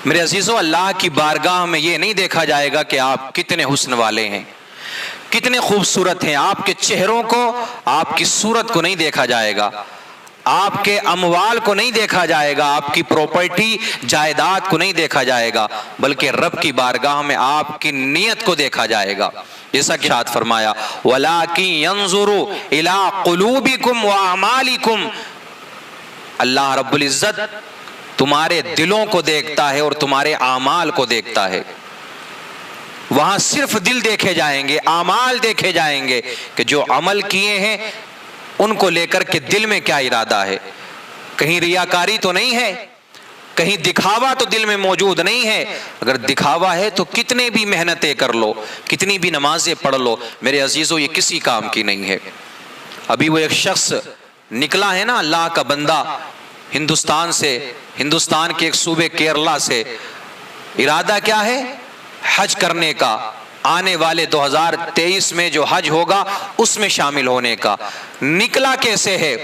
میرے عزیزو، اللہ کی بارگاہ میں یہ نہیں دیکھا جائے گا کہ آپ کتنے حسن والے ہیں، کتنے خوبصورت ہیں، آپ کے چہروں کو، آپ کی صورت کو نہیں دیکھا جائے گا، آپ کے اموال کو نہیں دیکھا جائے گا، آپ کی پراپرٹی جائیداد کو نہیں دیکھا جائے گا، بلکہ رب کی بارگاہ میں آپ کی نیت کو دیکھا جائے گا۔ جیسا کہ ارشاد فرمایا وَلَٰكِن يَنظُرُ إِلَىٰ قُلُوبِكُمْ وَأَعْمَالِكُمْ، اللہ رب العزت تمہارے دلوں کو دیکھتا ہے اور تمہارے اعمال کو دیکھتا ہے۔ وہاں صرف دل دیکھے جائیں گے، اعمال دیکھے جائیں گے کہ جو عمل کیے ہیں ان کو لے کر کے دل میں کیا ارادہ ہے، کہیں ریاکاری تو نہیں ہے، کہیں دکھاوا تو دل میں موجود نہیں ہے۔ اگر دکھاوا ہے تو کتنے بھی محنتیں کر لو، کتنی بھی نمازیں پڑھ لو، میرے عزیزو یہ کسی کام کی نہیں ہے۔ ابھی وہ ایک شخص نکلا ہے نا، اللہ کا بندہ، ہندوستان سے، ہندوستان کے ایک صوبے کیرلا سے، ارادہ کیا ہے؟ حج کرنے کا، آنے والے 2023 میں جو حج ہوگا اس میں شامل ہونے کا۔ نکلا کیسے ہے؟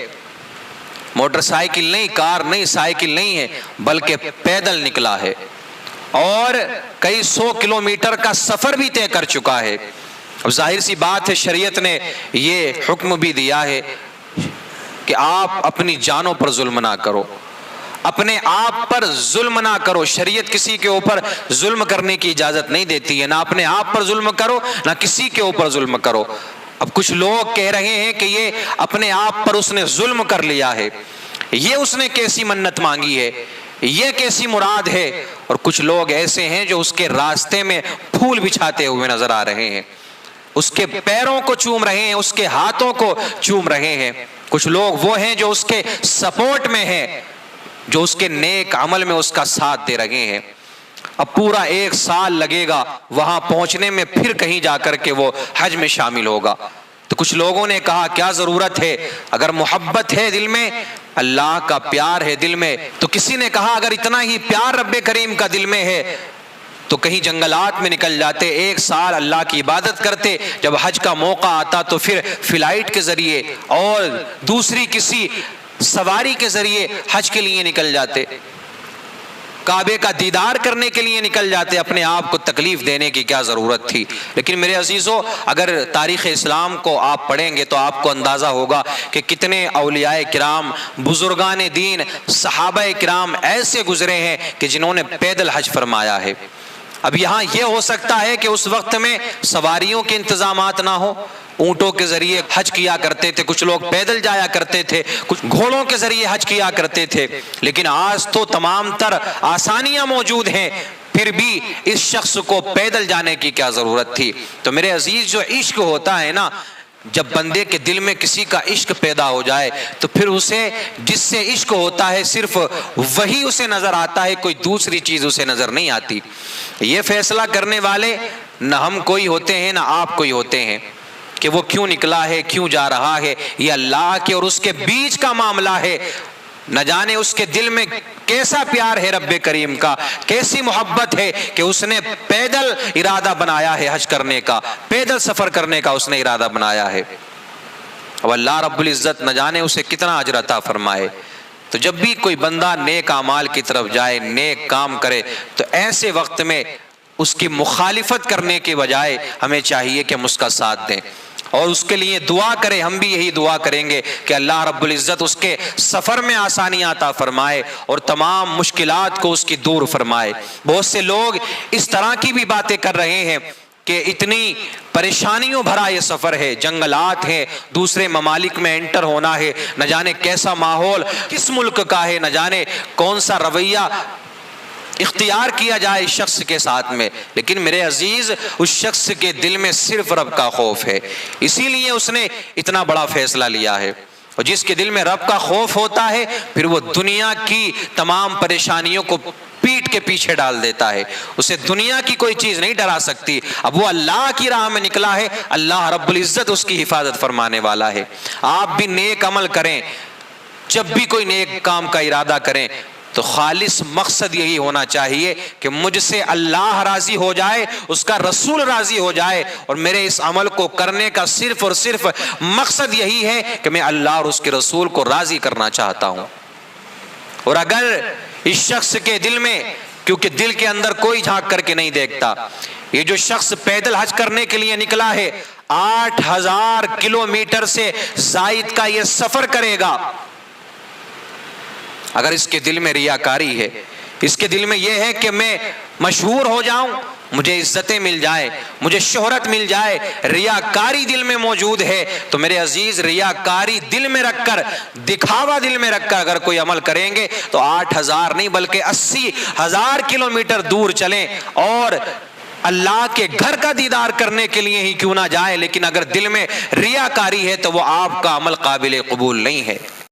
موٹر سائیکل نہیں، کار نہیں، سائیکل نہیں ہے، بلکہ پیدل نکلا ہے، اور کئی 100 کلومیٹر کا سفر بھی طے کر چکا ہے۔ اب ظاہر سی بات ہے، شریعت نے یہ حکم بھی دیا ہے کہ آپ اپنی جانوں پر ظلم نہ کرو، اپنے آپ پر ظلم نہ کرو۔ شریعت کسی کے اوپر ظلم کرنے کی اجازت نہیں دیتی ہے، نہ اپنے آپ پر ظلم کرو، نہ کسی کے اوپر ظلم کرو۔ اب کچھ لوگ کہہ رہے ہیں کہ یہ اپنے آپ پر اس نے ظلم کر لیا ہے، یہ اس نے کیسی منت مانگی ہے، یہ کیسی مراد ہے۔ اور کچھ لوگ ایسے ہیں جو اس کے راستے میں پھول بچھاتے ہوئے نظر آ رہے ہیں، اس کے پیروں کو چوم رہے ہیں، اس کے ہاتھوں کو چوم رہے ہیں۔ کچھ لوگ وہ ہیں جو اس کے سپورٹ میں ہیں، جو اس کے نیک عمل میں اس کا ساتھ دے رہے ہیں۔ اب پورا 1 سال لگے گا وہاں پہنچنے میں، پھر کہیں جا کر کے وہ حج میں شامل ہوگا۔ تو کچھ لوگوں نے کہا کیا ضرورت ہے، اگر محبت ہے دل میں، اللہ کا پیار ہے دل میں، تو کسی نے کہا اگر اتنا ہی پیار رب کریم کا دل میں ہے تو کہیں جنگلات میں نکل جاتے، 1 سال اللہ کی عبادت کرتے، جب حج کا موقع آتا تو پھر فلائٹ کے ذریعے اور دوسری کسی سواری کے ذریعے حج کے لیے نکل جاتے، کعبے کا دیدار کرنے کے لیے نکل جاتے، اپنے آپ کو تکلیف دینے کی کیا ضرورت تھی۔ لیکن میرے عزیزو، اگر تاریخ اسلام کو آپ پڑھیں گے تو آپ کو اندازہ ہوگا کہ کتنے اولیاء کرام، بزرگان دین، صحابہ کرام ایسے گزرے ہیں کہ جنہوں نے پیدل حج فرمایا ہے۔ اب یہاں یہ ہو سکتا ہے کہ اس وقت میں سواریوں کے انتظامات نہ ہو، اونٹوں کے ذریعے حج کیا کرتے تھے، کچھ لوگ پیدل جایا کرتے تھے، کچھ گھوڑوں کے ذریعے حج کیا کرتے تھے، لیکن آج تو تمام تر آسانیاں موجود ہیں، پھر بھی اس شخص کو پیدل جانے کی کیا ضرورت تھی۔ تو میرے عزیز، جو عشق ہوتا ہے نا، جب بندے کے دل میں کسی کا عشق پیدا ہو جائے تو پھر اسے جس سے عشق ہوتا ہے صرف وہی اسے نظر آتا ہے، کوئی دوسری چیز اسے نظر نہیں آتی۔ یہ فیصلہ کرنے والے نہ ہم کوئی ہوتے ہیں، نہ آپ کوئی ہوتے ہیں کہ وہ کیوں نکلا ہے، کیوں جا رہا ہے۔ یہ اللہ کے اور اس کے بیچ کا معاملہ ہے، نہ جانے اس کے دل میں کیسا پیار ہے رب کریم کا، کیسی محبت ہے کہ اس نے پیدل ارادہ بنایا ہے حج کرنے کا، پیدل سفر کرنے کا اس نے ارادہ بنایا ہے۔ اب اللہ رب العزت نہ جانے اسے کتنا اجر عطا فرمائے۔ تو جب بھی کوئی بندہ نیک اعمال کی طرف جائے، نیک کام کرے، تو ایسے وقت میں اس کی مخالفت کرنے کے بجائے ہمیں چاہیے کہ ہم اس کا ساتھ دیں اور اس کے لیے دعا کریں۔ ہم بھی یہی دعا کریں گے کہ اللہ رب العزت اس کے سفر میں آسانیاں عطا فرمائے اور تمام مشکلات کو اس کی دور فرمائے۔ بہت سے لوگ اس طرح کی بھی باتیں کر رہے ہیں کہ اتنی پریشانیوں بھرا یہ سفر ہے، جنگلات ہیں، دوسرے ممالک میں انٹر ہونا ہے، نہ جانے کیسا ماحول کس ملک کا ہے، نہ جانے کون سا رویہ اختیار کیا جائے اس شخص کے ساتھ میں۔ لیکن میرے عزیز، اس شخص کے دل میں صرف رب کا خوف ہے، اسی لیے اس نے اتنا بڑا فیصلہ لیا ہے۔ اور جس کے دل میں رب کا خوف ہوتا ہے، پھر وہ دنیا کی تمام پریشانیوں کو پیٹ کے پیچھے ڈال دیتا ہے، اسے دنیا کی کوئی چیز نہیں ڈرا سکتی۔ اب وہ اللہ کی راہ میں نکلا ہے، اللہ رب العزت اس کی حفاظت فرمانے والا ہے۔ آپ بھی نیک عمل کریں، جب بھی کوئی نیک کام کا ارادہ کریں تو خالص مقصد یہی ہونا چاہیے کہ مجھ سے اللہ راضی ہو جائے، اس کا رسول راضی ہو جائے، اور میرے اس عمل کو کرنے کا صرف اور صرف مقصد یہی ہے کہ میں اللہ اور اس کے رسول کو راضی کرنا چاہتا ہوں۔ اور اگر اس شخص کے دل میں کیونکہ دل کے اندر کوئی جھانک کر کے نہیں دیکھتا۔ یہ جو شخص پیدل حج کرنے کے لیے نکلا ہے، 8000 کلومیٹر سے زائد کا یہ سفر کرے گا، اگر اس کے دل میں ریاکاری ہے، اس کے دل میں یہ ہے کہ میں مشہور ہو جاؤں، مجھے عزتیں مل جائے، مجھے شہرت مل جائے، ریاکاری دل میں موجود ہے، تو میرے عزیز ریاکاری دل میں رکھ کر، دکھاوا دل میں رکھ کر اگر کوئی عمل کریں گے تو 8000 نہیں بلکہ 80,000 کلومیٹر دور چلیں اور اللہ کے گھر کا دیدار کرنے کے لیے ہی کیوں نہ جائے، لیکن اگر دل میں ریاکاری ہے تو وہ آپ کا عمل قابل قبول نہیں ہے۔